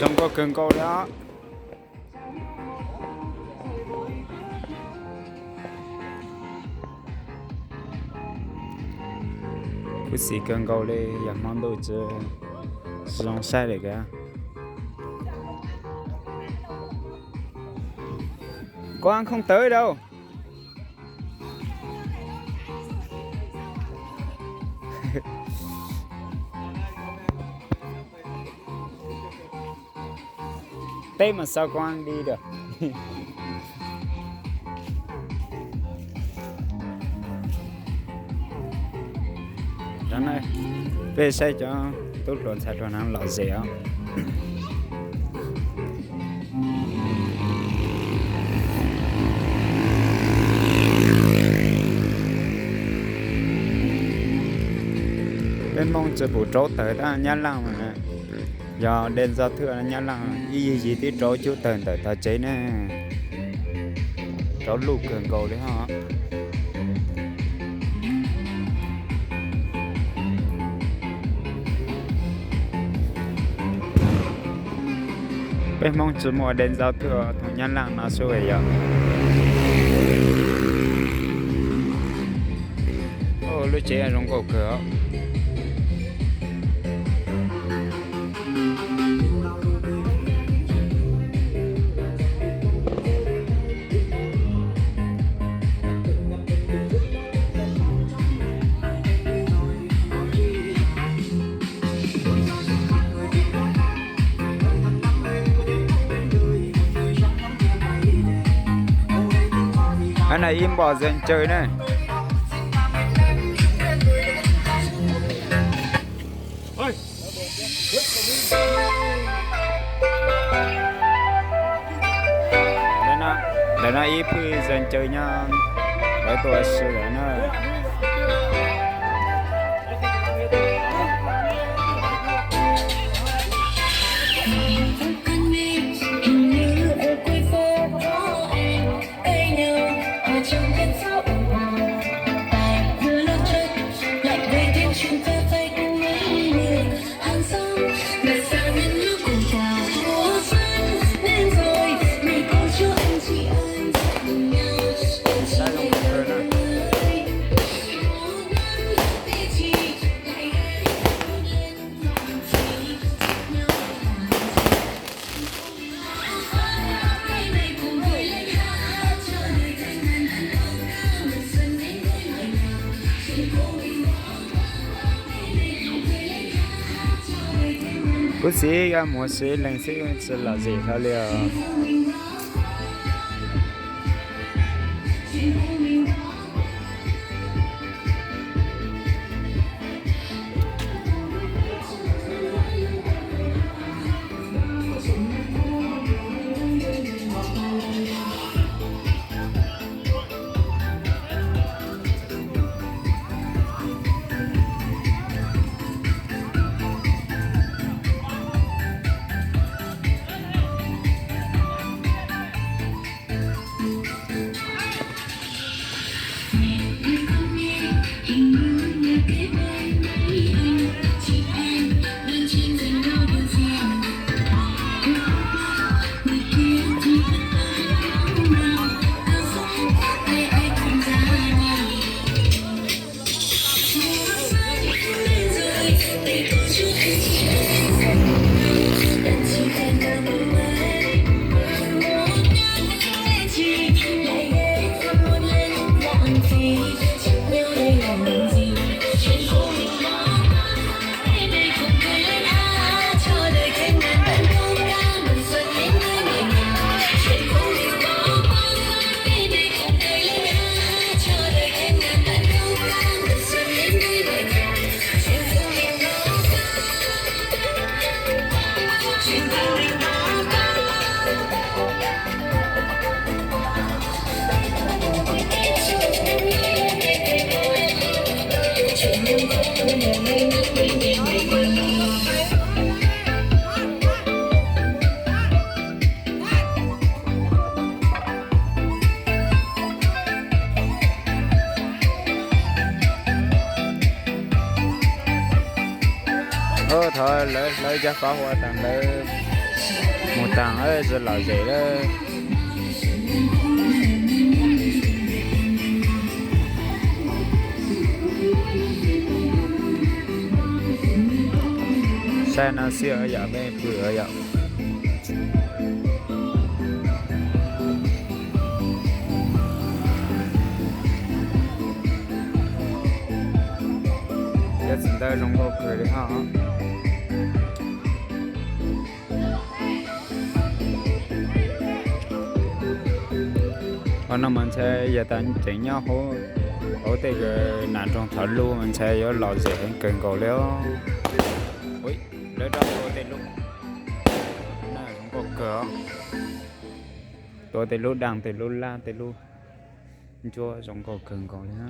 Không có cần câu đó. Cứ xì cần câu đi, giờ món đồ chứ không sai được cả. Con không tới đâu. Thế mà sao con đi được? Đó này, về xe cho tốt luôn xe cho nó lọ dẻo. Bên mong chỉ bộ trâu tới đó nhá lăng mà giờ đền giao thừa là nhá lăng gì tí trâu chú tới tới ta chế nè trâu lục cường cầu đấy hả bên mong chỉ mùa đền giao thừa thằng nhá lăng nó xuôi vậy ô lúc chế rong cầu cửa anh này im bỏ dần chơi này để nó im dần chơi nha để tôi xử để nó bữa xí cái mùa xí lần xí sẽ là gì thôi liền thôi lấy cho có hoa tặng lấy một tàng ấy rất là dễ đấy. Xe nó xưa ở giờ bên bự ở giờ giờ chúng ta dùng vào cửa đi ha. Còn nó mình sẽ giờ ta chỉnh nhau hố hố tới cái nạn trong thở luôn mình sẽ có lò dễ cần cầu léo. Ui lấy ra hố tới lúc này không có cửa tôi tới lúc đang tới lúc la tới lúc chúa giống cầu cần cầu léo.